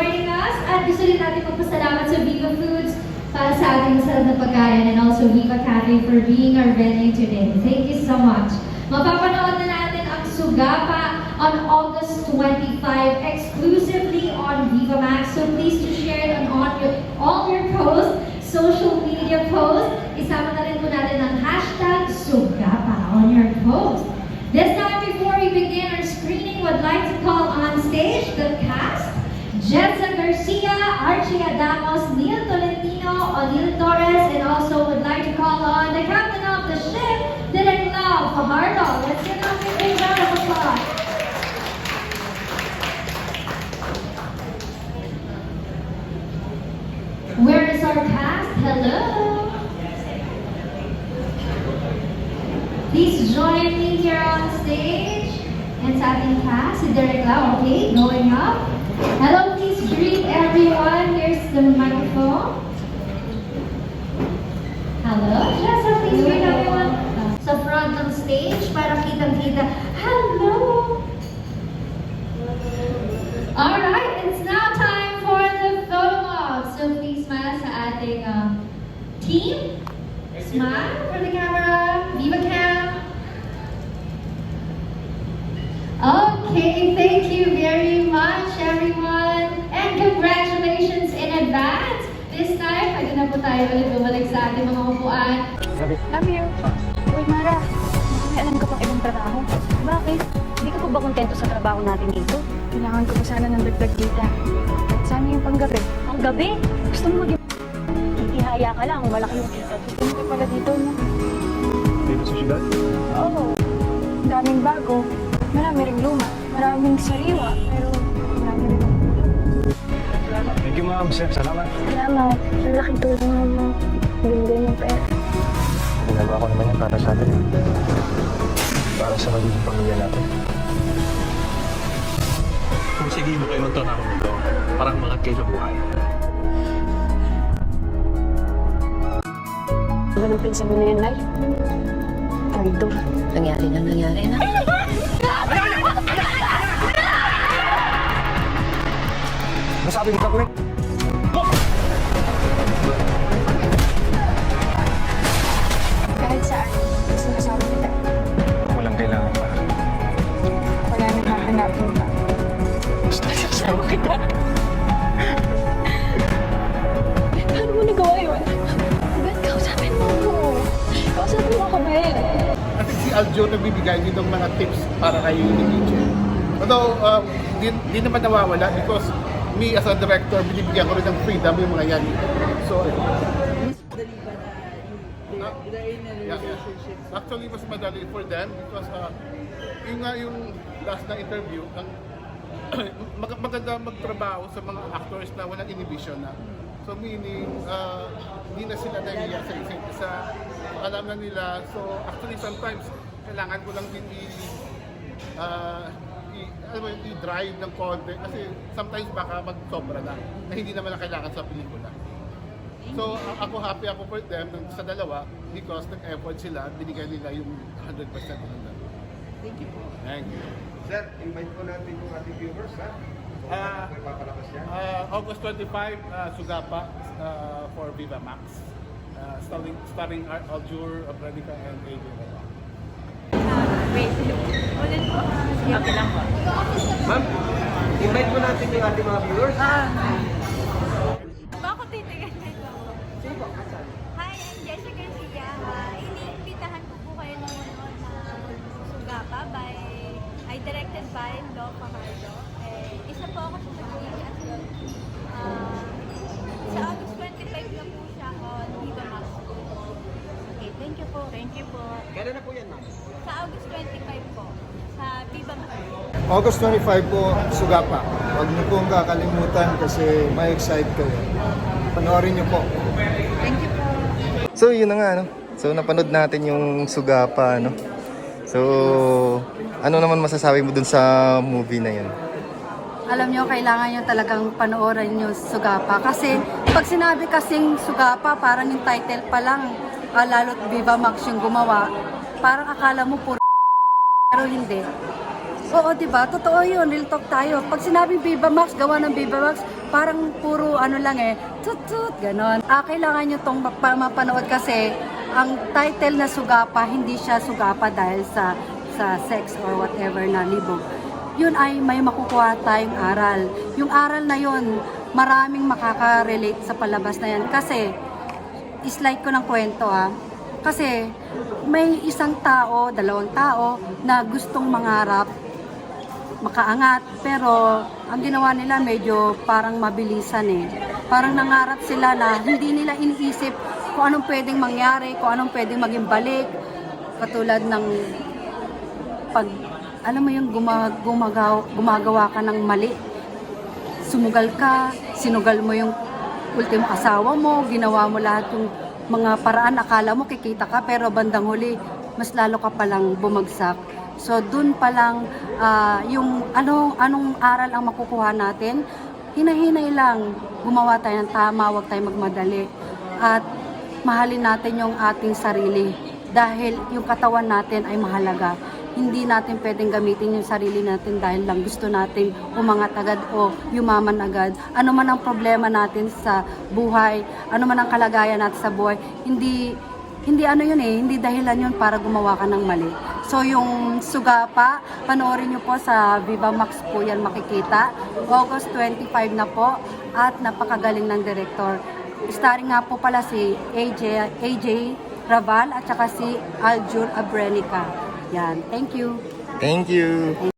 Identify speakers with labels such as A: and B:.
A: joining us. At gusto rin natin magpasalamat sa Viva Foods para sa ating masarap na pagkain and also Viva Cafe for being our venue today. Thank you so much. Mapapanood na natin ang Sugapa on August 25 exclusively on Viva Max. So please do share it on all your posts, social media posts. Isama na rin po natin ang hashtag Sugapa on your post. This time, before we begin our screening, would like to call on stage the cast: Jetsa Garcia, Archie Adamos, Neil Tolentino, Odile Torres, and also would like to call on the captain of the ship, Direk Lau Fajardo. Let's give them a big round of applause. Where is our cast? Hello. Please join me here on stage. And sa ating cast, si Direk Lau, okay, going up. Hello, please greet everyone. Here's the microphone. Hello, Jessa, please greet everyone. Sa front ng stage, para kitang-kita. Hello. Alright, it's now time for the photo op. So please smile sa ating team. Smile for the camera. Viva Cam. Okay, thank you very much, everyone. And congratulations in advance. This time, pwede na po tayo ulit bumalik sa ating mga upuan.
B: Love you. Uy, Mara. May alam ka pang ibang trabaho. Bakit? Hindi ka po ba kontento sa trabaho natin dito? Kailangan ko pa sana ng dagdag kita. Sana yung panggabi. Ang gabi? Gusto mo maging... Ihaya ka lang. Malaki yung kita. Gusto mo ka pala dito, no?
C: Dito sa syudad?
B: Oo. Ang daming bago. Marami ring luma. Maraming sariwa. Pero marami rin.
C: Thank you, ma'am. Sir, salamat.
B: Salamat. Ang laking tulong mo. Ganda yung pera.
C: Ginagawa ko naman yan para sa atin. Para sa magiging pamilya natin.
D: Kung sige mo kayo magtrabaho nito, parang mga kayo sa buhay.
B: Anong pinsan mo na yan, Nay? Cardo.
E: Nangyari na.
C: Nasabi mo ka, Kuwait?
B: Kahit saan, gusto kasama kita.
C: Walang kailangan pa.
B: Wala nang hahanapin pa. Gusto kasama kita. Paano mo nagawa yun? Ben, kausapin mo ako. Kausapin mo ako, Ben.
F: I think si Aljo nagbibigay din ng mga tips para kay DJ. Although, di naman nawawala because me as a director, binibigyan ko rin ng freedom yung mga yan. So, actually, mas madali for them because yung nga yung last na interview, ang maganda magtrabaho sa mga actors na walang inhibition na. So meaning, hindi na sila nahiya sa isang isa. Alam na nila. So actually sometimes, kailangan ko lang din i-drive ng konti kasi sometimes baka mag-sobra na hindi naman na kailangan sa pelikula. So ako happy ako for them sa dalawa because nag-effort sila, binigay nila yung 100% ng dalawa.
G: Thank you po.
F: Thank you.
G: Sir, invite po natin yung ating viewers, ha? Kung ipapalakas yan.
F: August 25, Sugapa for Viva Max. Starring Aljur, Abranica, and AJ.
B: Wait, ulit po. Okay lang po.
G: Ma'am, invite po natin yung ating mga viewers.
H: Bakit titigan nito?
G: Sino po?
H: Hi, I'm Jessica Garcia. Iniimbitahan ko po kayo ng manood na Sugapa directed by Lo Fajardo. Isa po ako sa nag-lead at yun. Sa August 25 na po siya on Viva Max. Okay, thank you po. Thank you po.
G: Kailan na po yan, ma'am?
H: Sa August 25 po, sa Viva Max.
I: August 25 po, Sugapa. Huwag niyo pong kakalimutan kasi may excite kayo. Panoorin niyo po.
H: Thank you po.
J: So yun na nga, no? So napanood natin yung Sugapa, no? So ano naman masasabi mo dun sa movie na yun?
K: Alam nyo, kailangan nyo talagang panoorin yung Sugapa. Kasi pag sinabi kasing Sugapa, parang yung title pa lang, lalo't Viva Max yung gumawa, parang akala mo puro pero hindi. Oo, di ba? Totoo yun. Real talk tayo. Pag sinabing Viva Max, gawa ng Viva Max, parang puro ano lang tut-tut, ganon. Kailangan nyo itong mapanood kasi ang title na Sugapa, hindi siya Sugapa dahil sa sex or whatever na libog. Yun ay may makukuha tayong aral. Yung aral na yun, maraming makaka-relate sa palabas na yan. Kasi, slide ko ng kwento Kasi, may isang tao, dalawang tao na gustong mangarap, makaangat, pero ang ginawa nila medyo parang mabilisan Parang nangarap sila na hindi nila iniisip kung anong pwedeng mangyari, kung anong pwedeng maging balik. Katulad ng pag, alam mo yung gumagawa ka ng mali. Sumugal ka, sinugal mo yung ultimo asawa mo, ginawa mo lahat yung mga paraan, akala mo kikita ka, pero bandang huli, mas lalo ka palang bumagsak. So, dun pa lang, yung anong aral ang makukuha natin, hinahinay lang, gumawa tayo ng tama, huwag tayo magmadali. At mahalin natin yung ating sarili dahil yung katawan natin ay mahalaga. Hindi natin pwedeng gamitin yung sarili natin dahil lang gusto natin umangat agad o yumaman agad. Ano man ang problema natin sa buhay, ano man ang kalagayan natin sa buhay, hindi hindi dahilan yun para gumawa ka ng mali. So yung Sugapa, panoorin nyo po sa Viva Max po yan makikita. August 25 na po at napakagaling ng director. Starring nga po pala si AJ Raval at saka si Aljur Abrenica. Yan, thank you.
J: Thank you.